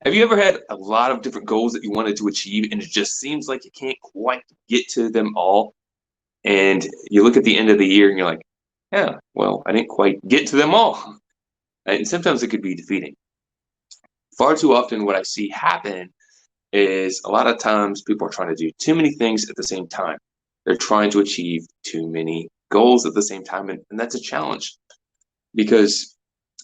Have you ever had a lot of different goals that you wanted to achieve and it just seems like you can't quite get to them all? And you look at the end of the year and you're like, yeah, well, I didn't quite get to them all. And sometimes it could be defeating. Far too often, what I see happen is a lot of times people are trying to do too many things at the same time. They're trying to achieve too many goals at the same time. And that's a challenge because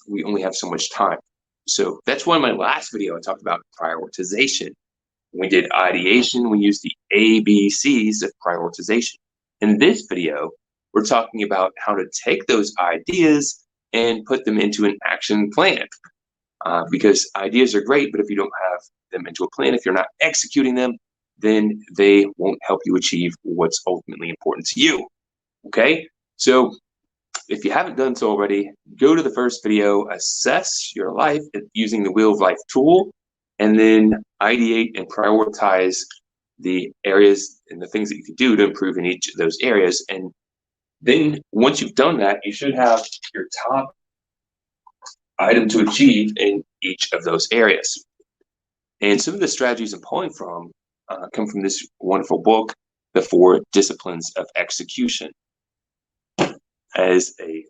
we only have so much time. So that's why in my last video, I talked about prioritization. When we did ideation, we used the ABCs of prioritization. In this video, we're talking about how to take those ideas and put them into an action plan. Because ideas are great, but if you don't have them into a plan, if you're not executing them, then they won't help you achieve what's ultimately important to you. Okay? So if you haven't done so already, go to the first video, assess your life using the Wheel of Life tool, and then ideate and prioritize the areas and the things that you can do to improve in each of those areas. And then once you've done that, you should have your top item to achieve in each of those areas. And some of the strategies I'm pulling from come from this wonderful book, The 4 Disciplines of Execution. As a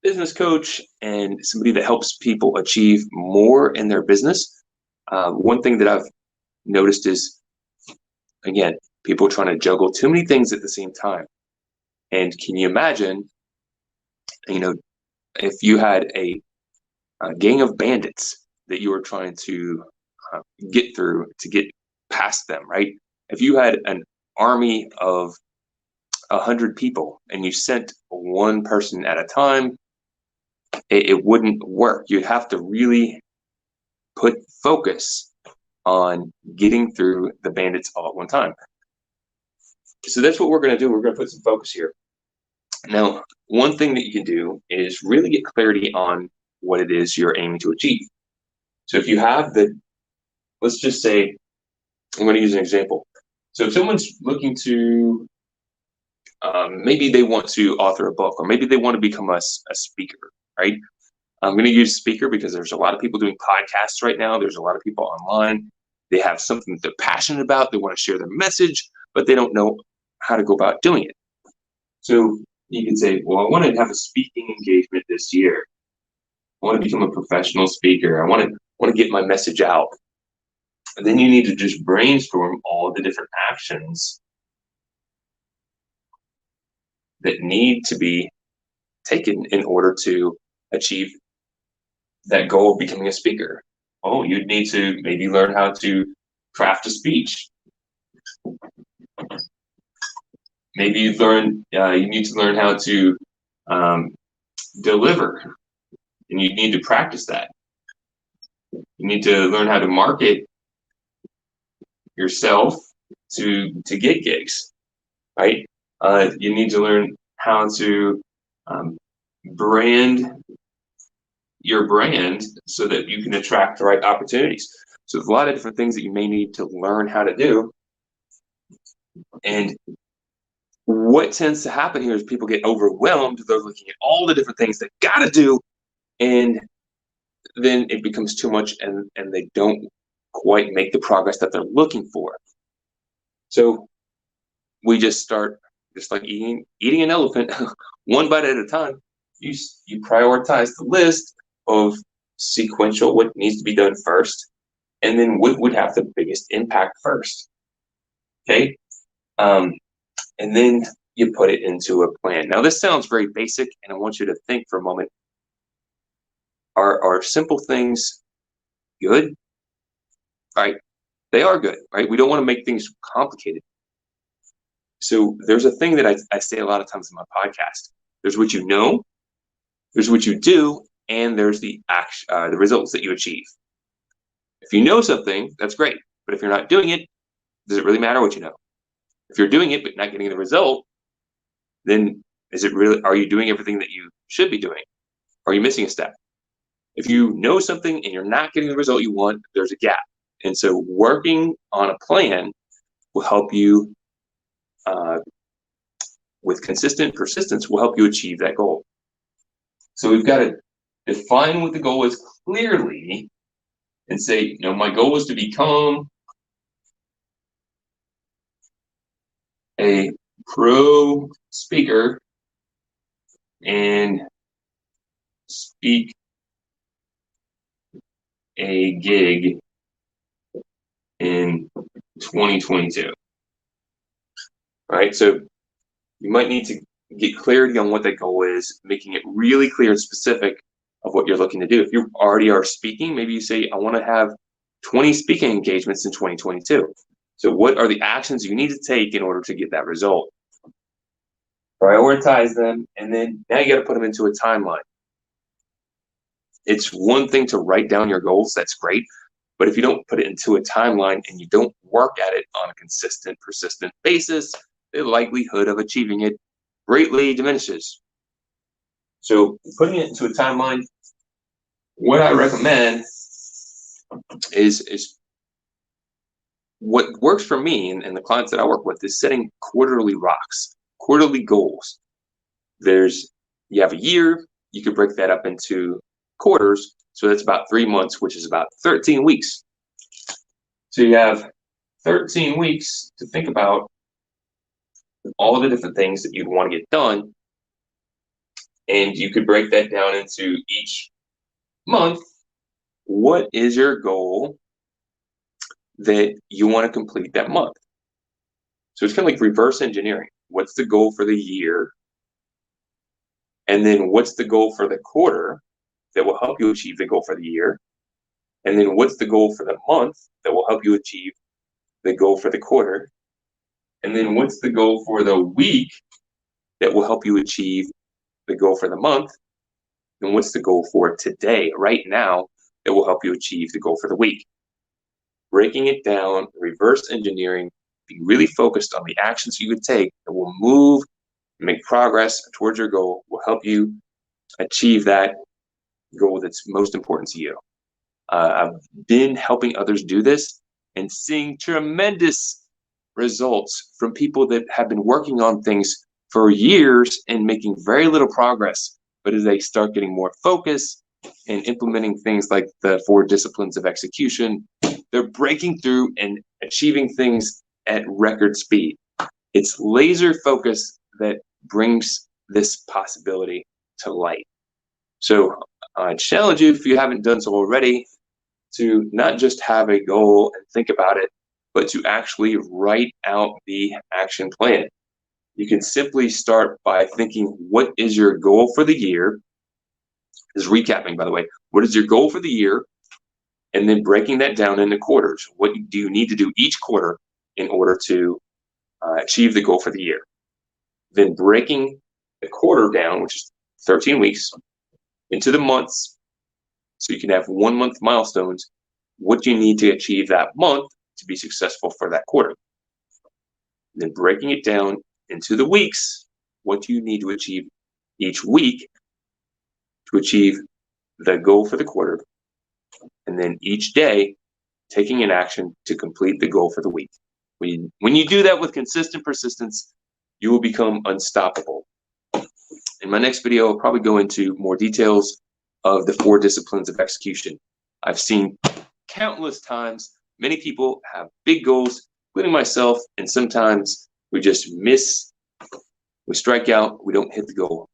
business coach and somebody that helps people achieve more in their business, one thing that I've noticed is, again, people trying to juggle too many things at the same time. And can you imagine, if you had a gang of bandits that you were trying to get through to get past them, right? If you had an army of 100 people and you sent one person at a time, it wouldn't work. You'd have to really put focus on getting through the bandits all at one time. So that's what we're going to do. We're going to put some focus here. Now, one thing that you can do is really get clarity on what it is you're aiming to achieve. So if you have let's just say, I'm going to use an example. So if someone's looking to, maybe they want to author a book, or maybe they want to become a speaker, right? I'm going to use speaker because there's a lot of people doing podcasts right now. There's a lot of people online. They have something that they're passionate about. They want to share their message, but they don't know how to go about doing it. So you can say, well, I want to have a speaking engagement this year. I want to become a professional speaker. I want to get my message out. And then you need to just brainstorm all the different actions that need to be taken in order to achieve that goal of becoming a speaker. Oh, you'd need to maybe learn how to craft a speech. Maybe you need to learn how to deliver, and you need to practice that. You need to learn how to market yourself to get gigs, right? You need to learn how to brand your brand so that you can attract the right opportunities. So there's a lot of different things that you may need to learn how to do. And what tends to happen here is people get overwhelmed. They're looking at all the different things they got to do, and then it becomes too much, and they don't quite make the progress that they're looking for. So we just start, just like eating an elephant, one bite at a time. You prioritize the list of sequential, what needs to be done first, and then what would have the biggest impact first. Okay? And then you put it into a plan. Now, this sounds very basic, and I want you to think for a moment. Are simple things good? Right? They are good, right? We don't want to make things complicated. So there's a thing that I say a lot of times in my podcast. There's what you know, there's what you do, and there's the results that you achieve. If you know something, that's great. But if you're not doing it, does it really matter what you know? If you're doing it but not getting the result, then are you doing everything that you should be doing? Are you missing a step? If you know something and you're not getting the result you want, there's a gap. And so working on a plan will help you, with consistent persistence, will help you achieve that goal. So we've got to define what the goal is clearly, and say, my goal is to become a pro speaker and speak a gig in 2022. All right, so you might need to get clarity on what that goal is, making it really clear and specific of what you're looking to do. If you already are speaking, maybe you say, I want to have 20 speaking engagements in 2022. So what are the actions you need to take in order to get that result? Prioritize them, and then now you got to put them into a timeline. It's one thing to write down your goals, that's great, but if you don't put it into a timeline and you don't work at it on a consistent, persistent basis, the likelihood of achieving it greatly diminishes. So putting it into a timeline, what I recommend is what works for me and the clients that I work with is setting quarterly rocks, quarterly goals. You have a year, you could break that up into quarters, so that's about 3 months, which is about 13 weeks. So you have 13 weeks to think about all the different things that you'd want to get done, and you could break that down into each month. What is your goal that you want to complete that month? So it's kind of like reverse engineering. What's the goal for the year? And then what's the goal for the quarter that will help you achieve the goal for the year? And then what's the goal for the month that will help you achieve the goal for the quarter? And then what's the goal for the week that will help you achieve the goal for the month? And what's the goal for today, right now, that will help you achieve the goal for the week? Breaking it down, reverse engineering, be really focused on the actions you could take that will move, make progress towards your goal, will help you achieve that goal that's most important to you. I've been helping others do this and seeing tremendous results from people that have been working on things for years and making very little progress. But as they start getting more focused and implementing things like the 4 disciplines of execution, they're breaking through and achieving things at record speed. It's laser focus that brings this possibility to light. So I challenge you, if you haven't done so already, to not just have a goal and think about it, but to actually write out the action plan. You can simply start by thinking, what is your goal for the year? This is recapping, by the way. What is your goal for the year? And then breaking that down into quarters. What do you need to do each quarter in order to achieve the goal for the year? Then breaking the quarter down, which is 13 weeks, into the months, so you can have 1 month milestones. What do you need to achieve that month to be successful for that quarter? And then breaking it down into the weeks. What do you need to achieve each week to achieve the goal for the quarter? And then each day, taking an action to complete the goal for the week. When you do that with consistent persistence, you will become unstoppable. In my next video, I'll probably go into more details of the 4 disciplines of execution. I've seen countless times, many people have big goals, including myself, and sometimes we just miss, we strike out, we don't hit the goal.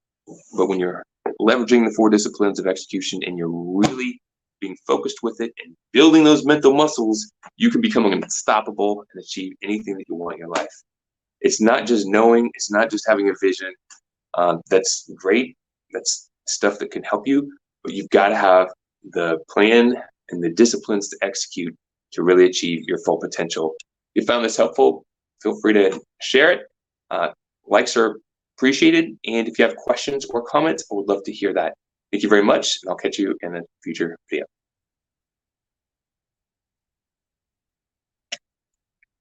But when you're leveraging the 4 disciplines of execution and you're really being focused with it and building those mental muscles, you can become unstoppable and achieve anything that you want in your life. It's not just knowing, it's not just having a vision. That's great. That's stuff that can help you, but you've got to have the plan and the disciplines to execute to really achieve your full potential. If you found this helpful, feel free to share it. Likes are appreciated. And if you have questions or comments, I would love to hear that. Thank you very much, and I'll catch you in a future video.